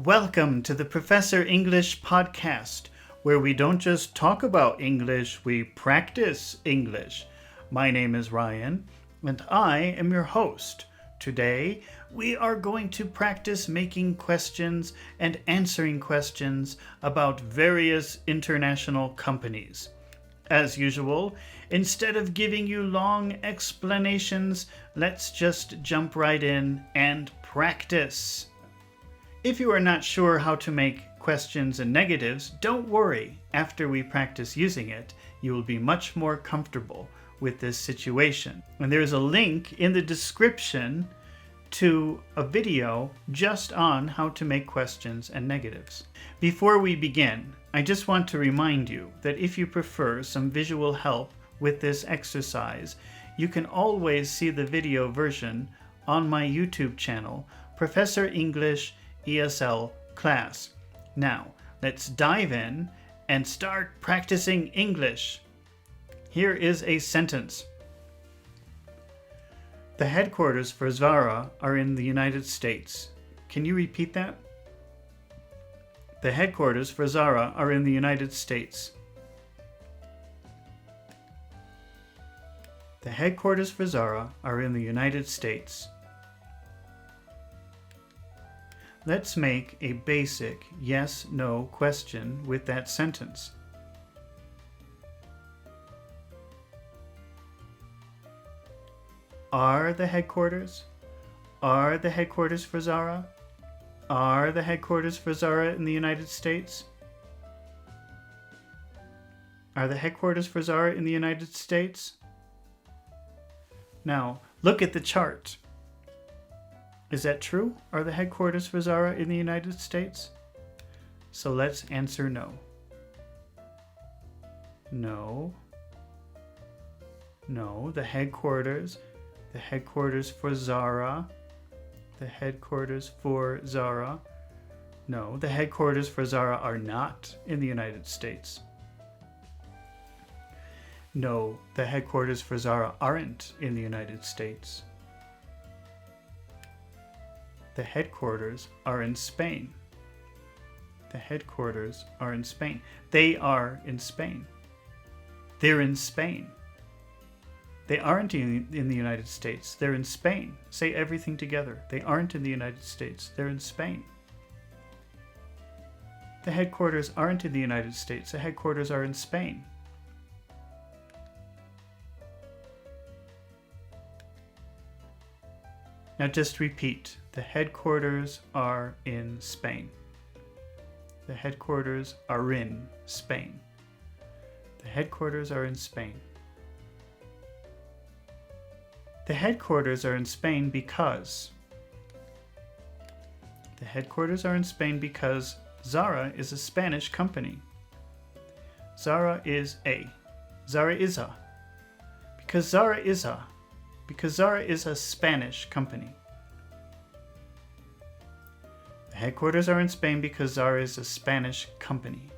Welcome to the Professor English podcast, where we don't just talk about English, we practice English. My name is Ryan, and I am your host. Today, we are going to practice making questions and answering questions about various international companies. As usual, instead of giving you long explanations, let's just jump right in and practice. If you are not sure how to make questions and negatives, don't worry. After we practice using it, you will be much more comfortable with this situation. And there's a link in the description to a video just on how to make questions and negatives. Before we begin, I just want to remind you that if you prefer some visual help with this exercise, you can always see the video version on my YouTube channel, Professor English ESL class. Now, let's dive in and start practicing English. Here is a sentence. The headquarters for Zara are in the United States. Can you repeat that? The headquarters for Zara are in the United States. The headquarters for Zara are in the United States. Let's make a basic yes/no question with that sentence. Are the headquarters for Zara? Are the headquarters for Zara in the United States? Are the headquarters for Zara in the United States? Now, look at the chart. Is that true? Are the headquarters for Zara in the United States? So let's answer no. No. No, the headquarters for Zara. The headquarters for Zara. No, the headquarters for Zara are not in the United States. No, the headquarters for Zara aren't in the United States. The headquarters are in Spain. The headquarters are in Spain. They are in Spain. They're in Spain. They aren't in the United States. They're in Spain. Say everything together. They aren't in the United States. They're in Spain. The headquarters aren't in the United States. The headquarters are in Spain. Now just repeat. The headquarters are in Spain. The headquarters are in Spain. The headquarters are in Spain. The headquarters are in Spain because. The headquarters are in Spain because Zara is a Spanish company. Zara is a. Zara is a. Because Zara is a. Because Zara is a Spanish company. The headquarters are in Spain because Zara is a Spanish company.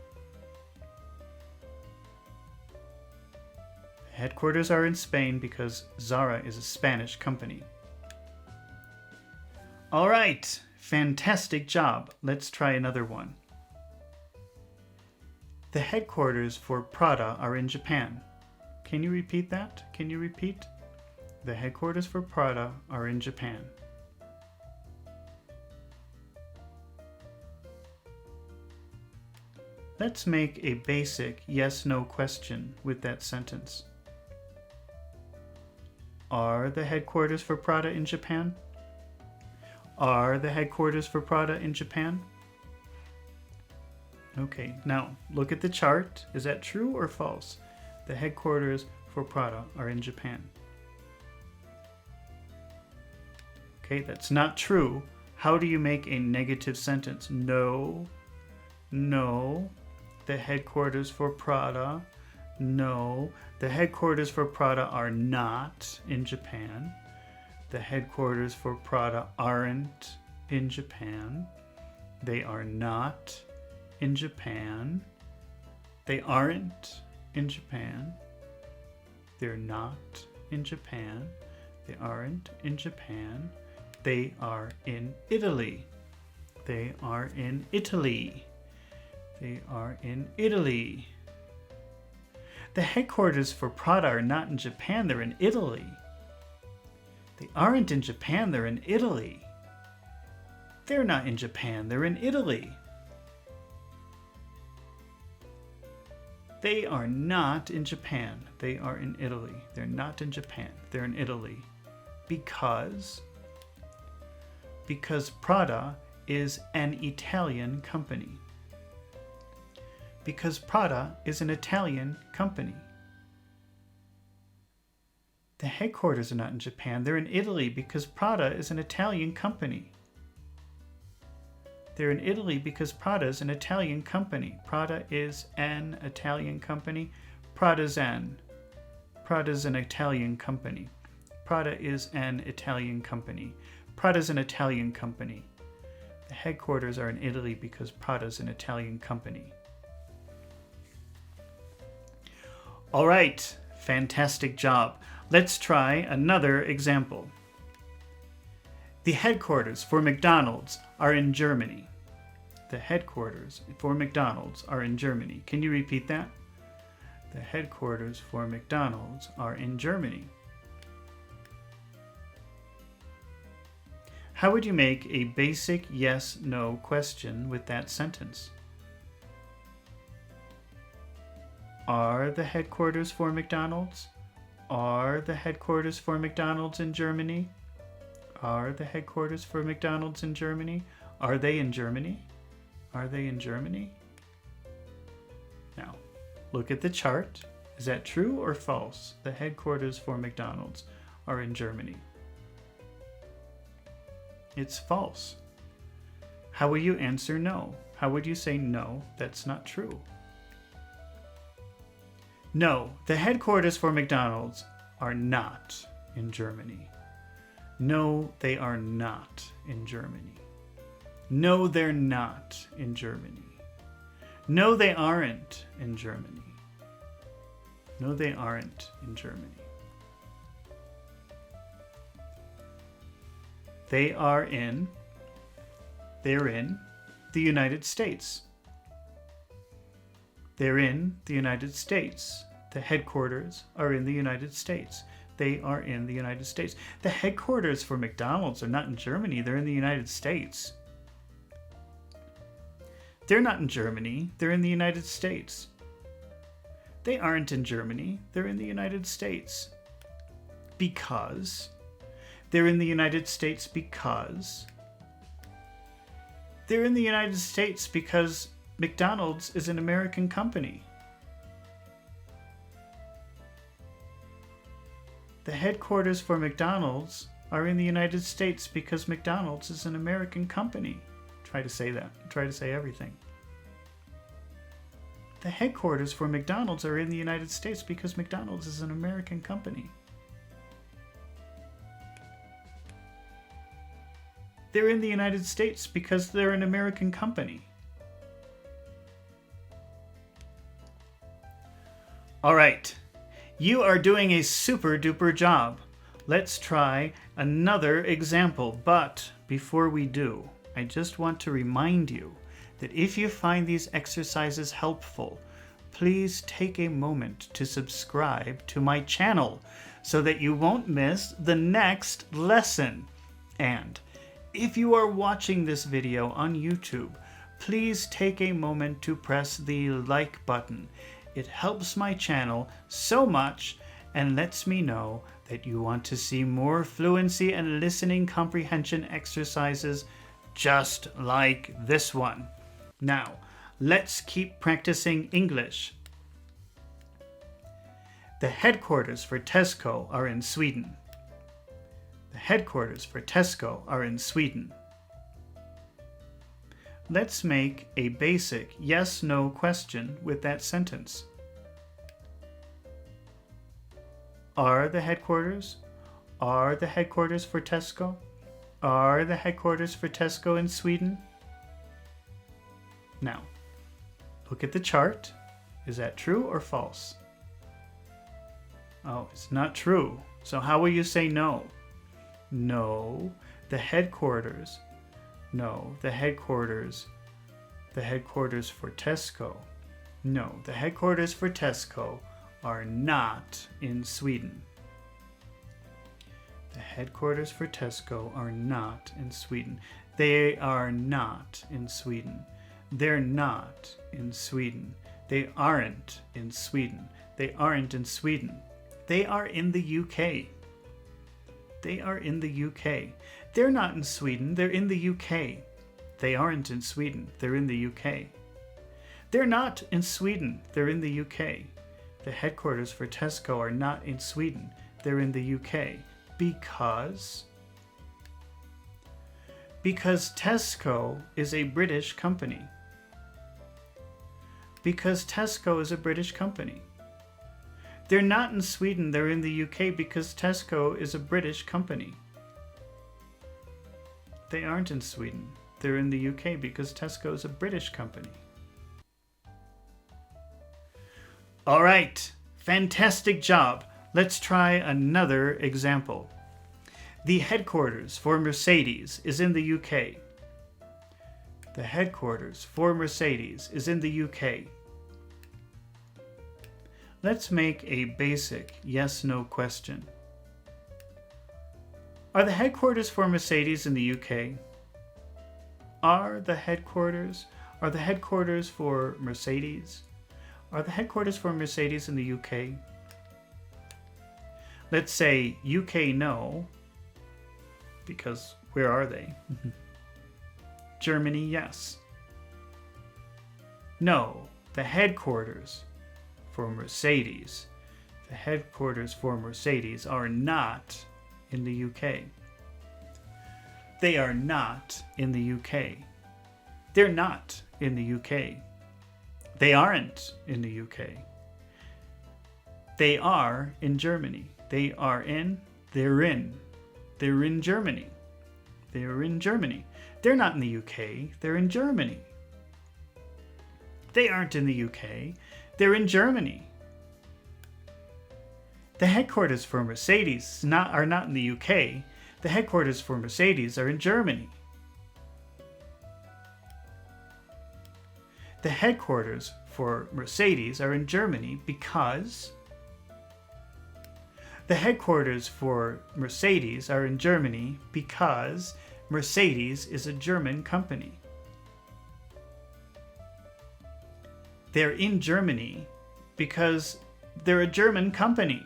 The headquarters are in Spain because Zara is a Spanish company. All right, fantastic job. Let's try another one. The headquarters for Prada are in Japan. Can you repeat that? Can you repeat? The headquarters for Prada are in Japan. Let's make a basic yes/no question with that sentence. Are the headquarters for Prada in Japan? Are the headquarters for Prada in Japan? Okay, now look at the chart. Is that true or false? The headquarters for Prada are in Japan. Okay, that's not true. How do you make a negative sentence? No. No. The headquarters for Prada. No. The headquarters for Prada are not in Japan. The headquarters for Prada aren't in Japan. They are not in Japan. They aren't in Japan. They're not in Japan. They aren't in Japan. They are in Italy. They are in Italy. They are in Italy. The headquarters for Prada are not in Japan, they're in Italy. They aren't in Japan, they're in Italy. They're not in Japan, they're in Italy. They are not in Japan, they are in Italy. They're not in Japan, they're in Italy. Because Prada is an Italian company. Because Prada is an Italian company. The headquarters are not in Japan, they're in Italy because Prada is an Italian company. They're in Italy because Prada is an Italian company. Prada is an Italian company. Prada's an Italian company. Prada is an Italian company. Prada's an Italian company. The headquarters are in Italy because Prada's an Italian company. All right, fantastic job. Let's try another example. The headquarters for McDonald's are in Germany. The headquarters for McDonald's are in Germany. Can you repeat that? The headquarters for McDonald's are in Germany. How would you make a basic yes/no question with that sentence? Are the headquarters for McDonald's? Are the headquarters for McDonald's in Germany? Are the headquarters for McDonald's in Germany? Are they in Germany? Are they in Germany? Now, look at the chart. Is that true or false? The headquarters for McDonald's are in Germany. It's false. How will you answer no? How would you say no, that's not true? No, the headquarters for McDonald's are not in Germany. No, they are not in Germany. No, they're not in Germany. No, they aren't in Germany. No, they aren't in Germany. They're in the United States. They're in the United States. The headquarters are in the United States. They are in the United States. The headquarters for McDonald's are not in Germany. They're in the United States. They're not in Germany. They're in the United States. They aren't in Germany. They're in the United States. Because they're in the United States because they're in the United States because McDonald's is an American company. The headquarters for McDonald's are in the United States because McDonald's is an American company. Try to say that. Try to say everything. The headquarters for McDonald's are in the United States because McDonald's is an American company. They're in the United States because they're an American company. All right, you are doing a super duper job. Let's try another example, but before we do, I just want to remind you that if you find these exercises helpful, please take a moment to subscribe to my channel so that you won't miss the next lesson. And if you are watching this video on YouTube, please take a moment to press the like button. It helps my channel so much and lets me know that you want to see more fluency and listening comprehension exercises just like this one. Now, let's keep practicing English. The headquarters for Tesco are in Sweden. The headquarters for Tesco are in Sweden. Let's make a basic yes/no question with that sentence. Are the headquarters for Tesco? Are the headquarters for Tesco in Sweden? Now, look at the chart. Is that true or false? Oh, it's not true. So how will you say no? No, the headquarters No, the headquarters for Tesco. No, the headquarters for Tesco are not in Sweden. The headquarters for Tesco are not in Sweden. They are not in Sweden. They're not in Sweden. They aren't in Sweden. They aren't in Sweden. They are in the UK. They are in the UK. They're not in Sweden. They're in the UK. They aren't in Sweden. They're in the UK. They're not in Sweden. They're in the UK. The headquarters for Tesco are not in Sweden. They're in the UK. Because Tesco is a British company. Because Tesco is a British company. They're not in Sweden, they're in the UK because Tesco is a British company. They aren't in Sweden, they're in the UK because Tesco is a British company. All right, fantastic job. Let's try another example. The headquarters for Mercedes is in the UK. The headquarters for Mercedes is in the UK. Let's make a basic yes/no question. Are the headquarters for Mercedes in the UK? Are the headquarters for Mercedes? Are the headquarters for Mercedes in the UK? Let's say UK no, because where are they? Germany yes. No, the headquarters for Mercedes. The headquarters for Mercedes are not in the UK. They are not in the UK. They're not in the UK. They aren't in the UK. They are in Germany. They're in Germany. They're in Germany. They're not in the UK. They're in Germany. They aren't in the UK. They're in Germany. The headquarters for Mercedes are not in the UK. The headquarters for Mercedes are in Germany. The headquarters for Mercedes are in Germany because the headquarters for Mercedes are in Germany because Mercedes is a German company. They're in Germany because they're a German company.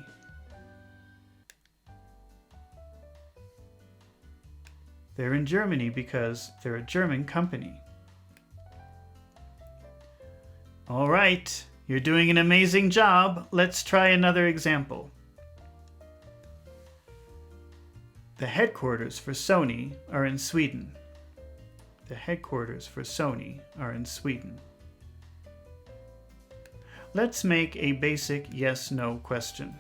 They're in Germany because they're a German company. All right, you're doing an amazing job. Let's try another example. The headquarters for Sony are in Sweden. The headquarters for Sony are in Sweden. Let's make a basic yes/no question.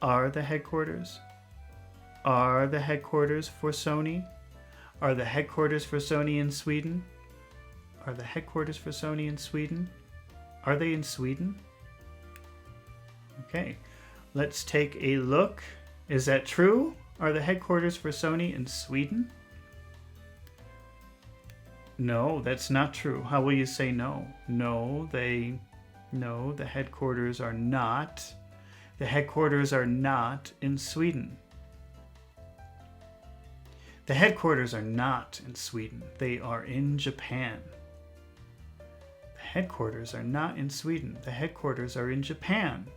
Are the headquarters for Sony? Are the headquarters for Sony in Sweden? Are the headquarters for Sony in Sweden? Are they in Sweden? Okay, let's take a look. Is that true? Are the headquarters for Sony in Sweden? No, that's not true. How will you say no? No, the headquarters are not. The headquarters are not in Sweden. The headquarters are not in Sweden. They are in Japan. The headquarters are not in Sweden. The headquarters are in Japan.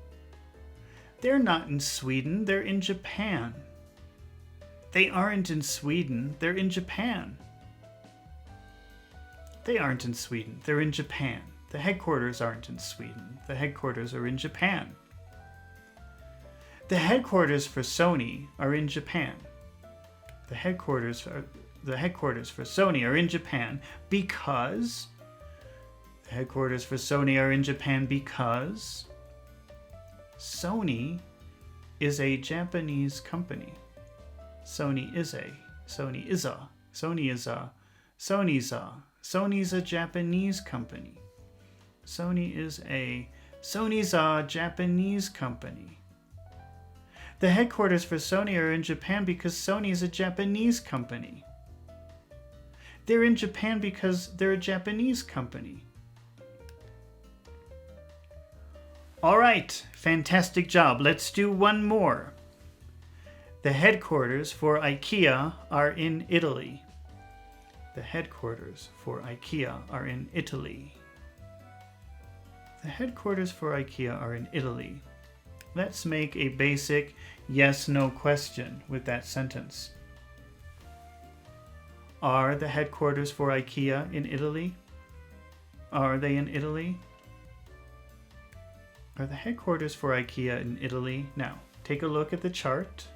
They're not in Sweden. They're in Japan. They aren't in Sweden. They're in Japan. They aren't in Sweden. They're in Japan. The headquarters aren't in Sweden. The headquarters are in Japan. The headquarters for Sony are in Japan. The headquarters for Sony are in Japan because the headquarters for Sony are in Japan because Sony is a Japanese company. Sony's a Japanese company. Sony's a Japanese company. The headquarters for Sony are in Japan because Sony is a Japanese company. They're in Japan because they're a Japanese company. All right, fantastic job. Let's do one more. The headquarters for Ikea are in Italy. The headquarters for Ikea are in Italy. The headquarters for Ikea are in Italy. Let's make a basic yes-no question with that sentence. Are the headquarters for Ikea in Italy? Are they in Italy? Are the headquarters for Ikea in Italy? Now, take a look at the chart.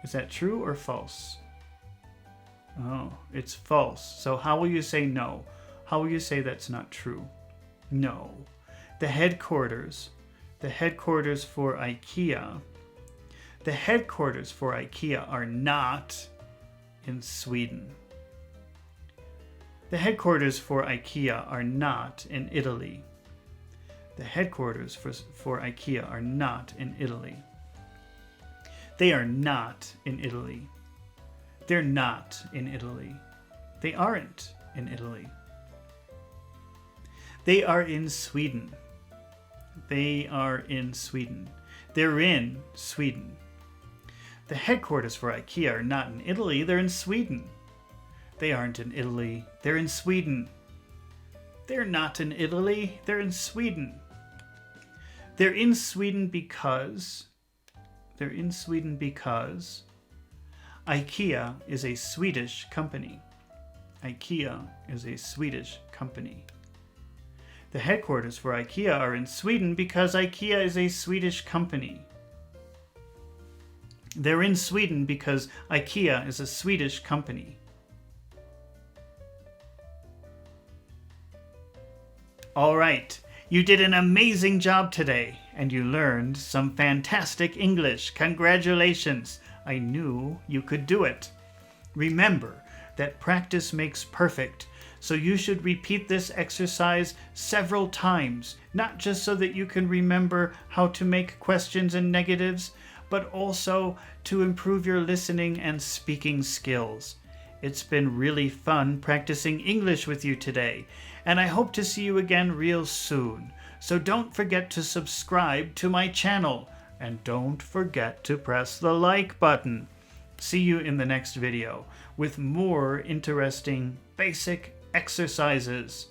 Is that true or false? Oh, it's false. So how will you say no? How will you say that's not true? No. The headquarters for IKEA are not in Sweden. The headquarters for IKEA are not in Italy. The headquarters for IKEA are not in Italy. They are not in Italy. They're not in Italy. They aren't in Italy. They are in Sweden. They are in Sweden. They're in Sweden. The headquarters for IKEA are not in Italy. They're in Sweden. They aren't in Italy. They're in Sweden. They're not in Italy. They're in Sweden. They're in Sweden because IKEA is a Swedish company. IKEA is a Swedish company. The headquarters for IKEA are in Sweden because IKEA is a Swedish company. They're in Sweden because IKEA is a Swedish company. All right, you did an amazing job today, and you learned some fantastic English. Congratulations! I knew you could do it. Remember that practice makes perfect, so you should repeat this exercise several times, not just so that you can remember how to make questions and negatives, but also to improve your listening and speaking skills. It's been really fun practicing English with you today, and I hope to see you again real soon. So don't forget to subscribe to my channel, and don't forget to press the like button. See you in the next video with more interesting basic exercises.